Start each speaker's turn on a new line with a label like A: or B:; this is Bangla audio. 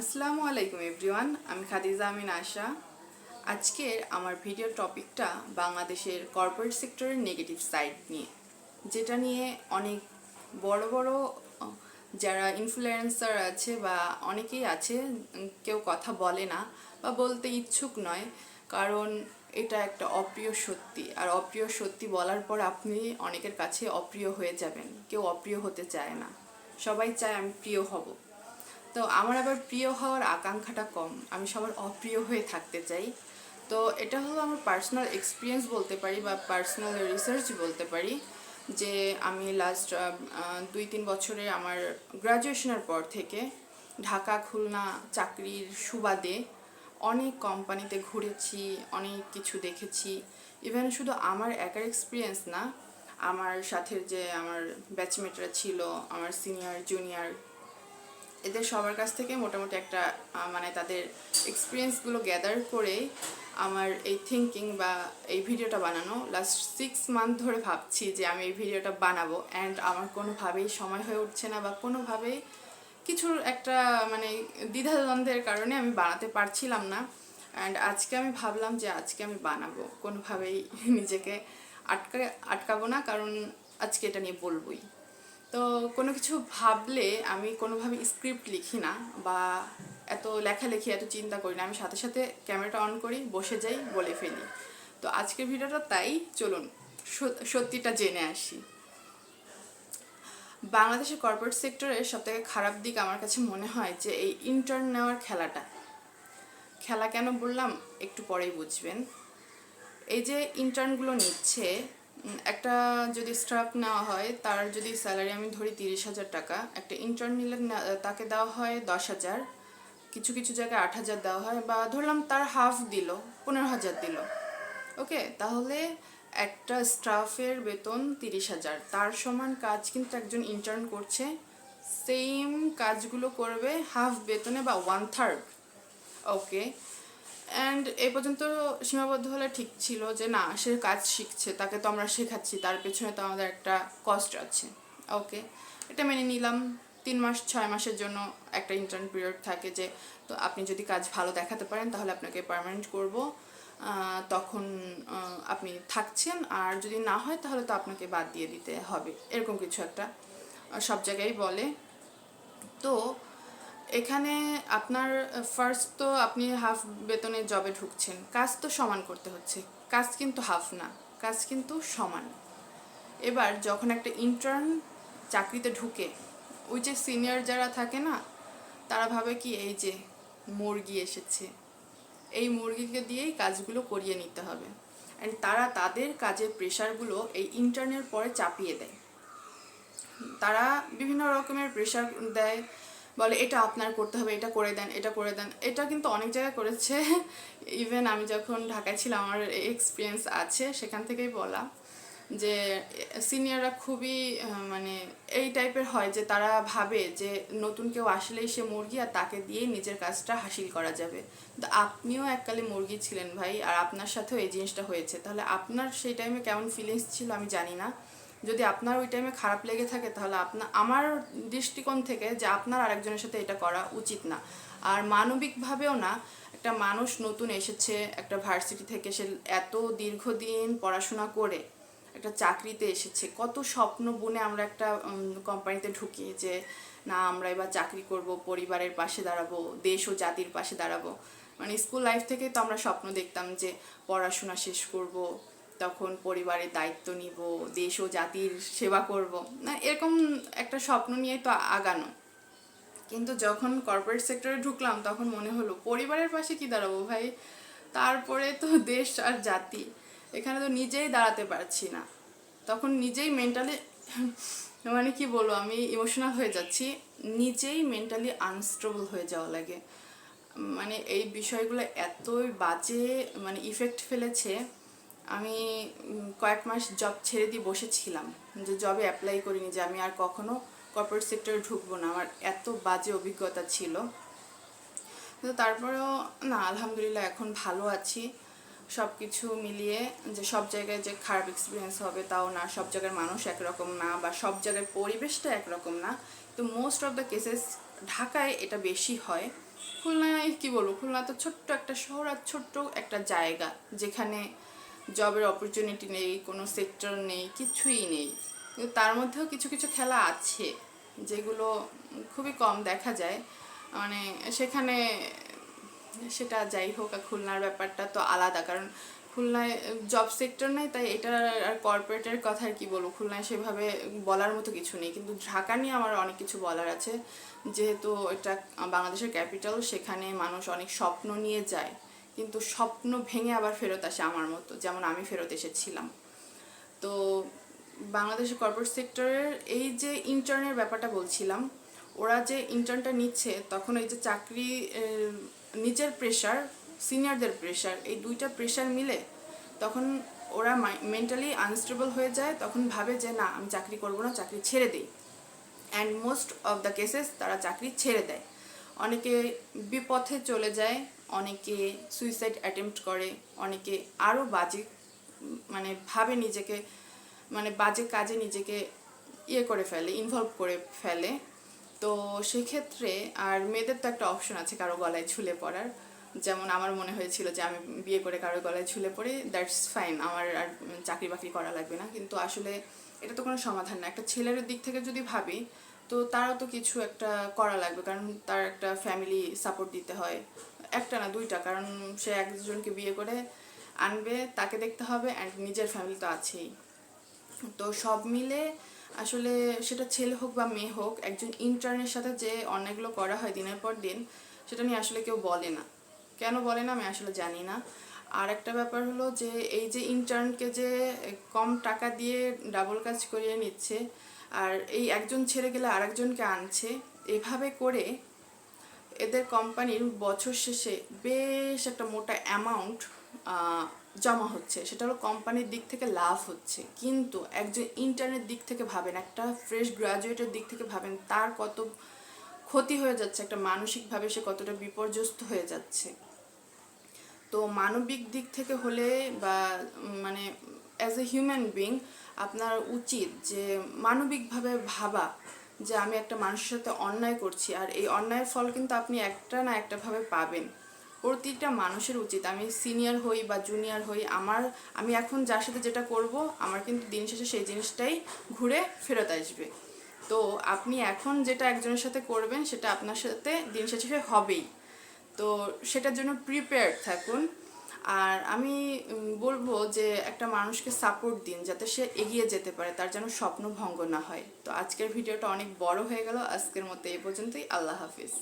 A: আসসালামু আলাইকুম এভরিওয়ান, আমি খাদিজা আমিন আশা। আজকের আমার ভিডিও টপিকটা বাংলাদেশের কর্পোরেট সেক্টরের নেগেটিভ সাইড নিয়ে, যেটা নিয়ে অনেক বড় বড় যারা ইনফ্লুয়েন্সার আছে বা অনেকেই আছে, কেউ কথা বলে না বা বলতে ইচ্ছুক নয়, কারণ এটা একটা অপ্রিয় সত্যি। আর অপ্রিয় সত্যি বলার পর আপনি অনেকের কাছে অপ্রিয় হয়ে যাবেন। কেউ অপ্রিয় হতে চায় না, সবাই চায় আমি প্রিয় হব। তো আমার আবার প্রিয় হওয়ার আকাঙ্ক্ষাটা কম, আমি সবার অপ্রিয় হয়ে থাকতে চাই। তো এটা হলো আমার পার্সোনাল এক্সপিরিয়েন্স বলতে পারি বা পার্সোনাল রিসার্চ বলতে পারি, যে আমি লাস্ট 2-3 বছরে আমার গ্রাজুয়েশনের পর থেকে ঢাকা খুলনা চাকরির সুবাদে অনেক কোম্পানিতে ঘুরেছি, অনেক কিছু দেখেছি। ইভেন শুধু আমার একার এক্সপিরিয়েন্স না, আমার সাথে যে আমার ব্যাচমেটরা ছিল, আমার সিনিয়র জুনিয়র, এদের সবার কাছ থেকে মোটামুটি একটা মানে তাদের এক্সপিরিয়েন্সগুলো গ্যাদার করে আমার এই থিঙ্কিং বা এই ভিডিওটা বানানো। লাস্ট 6 মান্থ ধরে ভাবছি যে আমি এই ভিডিওটা বানাবো, অ্যান্ড আমার কোনোভাবেই সময় হয়ে উঠছে না বা কোনোভাবেই কিছুর একটা মানে দ্বিধাদ্বন্দ্বের কারণে আমি বানাতে পারছিলাম না। অ্যান্ড আজকে আমি ভাবলাম যে আজকে আমি বানাবো, কোনোভাবেই নিজেকে আটকাবো না, কারণ আজকে এটা নিয়ে বলবোই। তো কোনো কিছু ভাবলে আমি কোনোভাবে স্ক্রিপ্ট লিখি না বা এত লেখালেখি এত চিন্তা করি না, আমি সাথে সাথে ক্যামেরাটা অন করি, বসে যাই, বলে ফেলি। তো আজকের ভিডিওটা তাই, চলুন সত্যিটা জেনে আসি। বাংলাদেশের কর্পোরেট সেক্টরের সবথেকে খারাপ দিক আমার কাছে মনে হয় যে এই ইন্টার্ন নেওয়ার খেলাটা। খেলা কেন বললাম একটু পরেই বুঝবেন। এই যে ইন্টার্নগুলো নিচ্ছে, একটা যদি স্টাফ নেওয়া হয়, তার যদি স্যালারি আমি ধরি 30,000 টাকা, একটা ইন্টার্ন নিলে তাকে দেওয়া হয় 10,000, কিছু কিছু জায়গায় 8,000 দেওয়া হয়, বা ধরলাম তার হাফ দিল, 15,000 দিল। ওকে, তাহলে একটা স্টাফের বেতন 30,000, তার সমান কাজ কিন্তু একজন ইন্টার্ন করছে, সেম কাজগুলো করবে হাফ বেতনে বা 1/3। ওকে, অ্যান্ড এই পর্যন্ত সীমাবদ্ধ হলে ঠিক ছিল যে না, সে কাজ শিখছে, তাকে তো আমরা শেখাচ্ছি, তার পেছনে তো আমাদের একটা কস্ট আছে। ওকে, এটা মেনে নিলাম। 3 মাস 6 মাসের জন্য একটা ইন্টার্ন পিরিয়ড থাকে, যে তো আপনি যদি কাজ ভালো দেখাতে পারেন তাহলে আপনাকে পার্মানেন্ট করব, তখন আপনি থাকছেন, আর যদি না হয় তাহলে তো আপনাকে বাদ দিয়ে দিতে হবে, এরকম কিছু একটা সব জায়গায় বলে। তো এখানে আপনার ফার্স্ট তো আপনি হাফ বেতনের জবে ঢুকছেন, কাজ তো সমান করতে হচ্ছে, কাজ কিন্তু হাফ না, কাজ কিন্তু সমান। এবার যখন একটা ইন্টার্ন চাকরিতে ঢুকে, ওই যে সিনিয়র যারা থাকে না, তারা ভাবে কি এই যে মুরগি এসেছে, এই মুরগিকে দিয়েই কাজগুলো করিয়ে নিতে হবে, অ্যান্ড তারা তাদের কাজের প্রেশারগুলো এই ইন্টার্নের পরে চাপিয়ে দেয়। তারা বিভিন্ন রকমের প্রেশার দেয়, বলে এটা আপনার করতে হবে, এটা করে দেন, এটা করে দেন। এটা কিন্তু অনেক জায়গায় করেছে, ইভেন আমি যখন ঢাকায় ছিলাম আমার এক্সপিরিয়েন্স আছে, সেখান থেকেই বলা যে সিনিয়ররা খুবই মানে এই টাইপের হয়, যে তারা ভাবে যে নতুন কেউ আসলেই সে মুরগি, আর তাকে দিয়ে নিজের কাজটা হাসিল করা যাবে। তো আপনিও এককালে মুরগি ছিলেন ভাই, আর আপনার সাথেও এই জিনিসটা হয়েছে, তাহলে আপনার সেই টাইমে কেমন ফিলিংস ছিল আমি জানি না। যদি আপনার ওই টাইমে খারাপ লেগে থাকে, তাহলে আমার দৃষ্টিকোণ থেকে যে আপনার আরেকজনের সাথে এটা করা উচিত না। আর মানবিকভাবেও না, একটা মানুষ নতুন এসেছে একটা ভার্সিটি থেকে, সে এত দীর্ঘদিন পড়াশোনা করে একটা চাকরিতে এসেছে, কত স্বপ্ন বুনে আমরা একটা কোম্পানিতে ঢুকি যে না আমরা এবার চাকরি করব, পরিবারের পাশে দাঁড়াবো, দেশ ও জাতির পাশে দাঁড়াবো। মানে স্কুল লাইফ থেকে তো আমরা স্বপ্ন দেখতাম যে পড়াশোনা শেষ করব, তখন পরিবারের দায়িত্ব নিব, দেশ ও জাতির সেবা করব, না এরকম একটা স্বপ্ন নিয়ে তো আগানো। কিন্তু যখন কর্পোরেট সেক্টরে ঢুকলাম, তখন মনে হলো পরিবারের পাশে কি দাঁড়াবো ভাই, তারপরে তো দেশ আর জাতি, এখানে তো নিজেই দাঁড়াতে পারছি না। তখন নিজেই মেন্টালি মানে কি বলবো, আমি ইমোশনাল হয়ে যাচ্ছি, নিজেই মেন্টালি আনস্টেবল হয়ে যাওয়া লাগে। মানে এই বিষয়গুলো এতই বাজে মানে ইফেক্ট ফেলেছে। আমি কয়েক মাস জব ছেড়ে দিয়ে বসেছিলাম, যে জবে অ্যাপ্লাই করিনি, যে আমি আর কখনো কর্পোরেট সেক্টরে ঢুকবো না, আমার এত বাজে অভিজ্ঞতা ছিল। তো তারপরেও না, আলহামদুলিল্লাহ এখন ভালো আছি। সব কিছু মিলিয়ে, যে সব জায়গায় যে খারাপ এক্সপিরিয়েন্স হবে তাও না, সব জায়গার মানুষ একরকম না, বা সব জায়গায় পরিবেশটা একরকম না। তো মোস্ট অফ দ্য কেসেস ঢাকায় এটা বেশি হয়, খুলনায় কি বলবো, খুলনা তো ছোট্ট একটা শহর আর ছোট্ট একটা জায়গা যেখানে জবের অপরচুনিটি নেই, কোনো সেক্টর নেই, কিছুই নেই। কিন্তু তার মধ্যেও কিছু কিছু খেলা আছে যেগুলো খুবই কম দেখা যায়। মানে সেখানে সেটা যাই হোক, আর খুলনার ব্যাপারটা তো আলাদা, কারণ খুলনায় জব সেক্টর নেই, তাই এটা আর কর্পোরেটের কথা আর কি বলবো, খুলনায় সেভাবে বলার মতো কিছু নেই। কিন্তু ঢাকা নিয়ে আমার অনেক কিছু বলার আছে, যেহেতু এটা বাংলাদেশের ক্যাপিটাল, সেখানে মানুষ অনেক স্বপ্ন নিয়ে যায়, কিন্তু স্বপ্ন ভেঙে আবার ফেরত আসে আমার মতো, যেমন আমি ফেরত এসেছিলাম। তো বাংলাদেশের কর্পোরেট সেক্টরের এই যে ইন্টার্নের ব্যাপারটা বলছিলাম, ওরা যে ইন্টার্নটা নিচ্ছে তখন এই যে চাকরি, নিজের প্রেশার, সিনিয়রদের প্রেশার, এই দুইটা প্রেশার মিলে তখন ওরা মেন্টালি আনস্টেবল হয়ে যায়, তখন ভাবে যে না আমি চাকরি করবো না, চাকরি ছেড়ে দিই। And most of the cases তারা চাকরি ছেড়ে দেয়। অনেকে বিপথে চলে যায়, অনেকে সুইসাইড অ্যাটেম্প্ট করে, অনেকে আরও বাজে মানে ভাবে নিজেকে, মানে বাজে কাজে নিজেকে করে ফেলে, ইনভলভ করে ফেলে। তো সেক্ষেত্রে আর মেয়েদের তো একটা অপশন আছে কারো গলায় ঝুলে পড়ার, যেমন আমার মনে হয়েছিল যে আমি বিয়ে করে কারো গলায় ঝুলে পড়ে দ্যাটস ফাইন, আমার আর চাকরি বাকরি করা লাগবে না। কিন্তু আসলে এটা তো কোনো সমাধান না। একটা ছেলের দিক থেকে যদি ভাবি, তো তারও তো কিছু একটা করা লাগবে, কারণ তার একটা ফ্যামিলি সাপোর্ট দিতে হয়, একটা না দুইটা, কারণ সে একজনকে বিয়ে করে আনবে, তাকে দেখতে হবে, অ্যান্ড নিজের ফ্যামিলি তো আছেই। তো সব মিলে আসলে সেটা ছেলে হোক বা মেয়ে হোক, একজন ইন্টার্নের সাথে যে অন্যায়গুলো করা হয় দিনের পর দিন, সেটা নিয়ে আসলে কেউ বলে না। কেন বলে না আমি আসলে জানি না। আর একটা ব্যাপার হলো যে এই যে ইন্টার্নকে যে কম টাকা দিয়ে ডাবল কাজ করিয়ে নিচ্ছে, আর এই একজন ছেড়ে গেলে আরেকজনকে আনছে, এভাবে করে এদের কোম্পানির বছর শেষে বেশ একটা মোটা অ্যামাউন্ট জমা হচ্ছে। সেটা হলো কোম্পানির দিক থেকে লাভ হচ্ছে, কিন্তু একজন ইন্টার্নের দিক থেকে ভাবেন, একটা ফ্রেশ গ্রাজুয়েটের দিক থেকে ভাবেন তার কত ক্ষতি হয়ে যাচ্ছে, একটা মানসিকভাবে সে কতটা বিপর্যস্ত হয়ে যাচ্ছে। তো মানবিক দিক থেকে হলে বা মানে অ্যাজ এ হিউম্যান বিং আপনার উচিত যে মানবিকভাবে ভাবা যে আমি একটা মানুষের সাথে অন্যায় করছি, আর এই অন্যায়ের ফল কিন্তু আপনি একটা না একটা ভাবে পাবেন। প্রতিটা মানুষের উচিত, আমি সিনিয়র হই বা জুনিয়র হই, আমি এখন যার সাথে যেটা করব আমার কিন্তু দিন শেষে সেই জিনিসটাই ঘুরে ফেরত আসবে। তো আপনি এখন যেটা একজনের সাথে করবেন সেটা আপনার সাথে দিন শেষে হবেই। তো সেটার জন্য প্রিপেয়ার্ড থাকুন। আর আমি বলবো যে একটা মানুষকে সাপোর্ট দিন যাতে সে এগিয়ে যেতে পারে, তার যেন স্বপ্ন ভঙ্গ না হয়। তো আজকের ভিডিওটা অনেক বড় হয়ে গেল, আজকের মতো এই পর্যন্তই। আল্লাহ হাফিজ।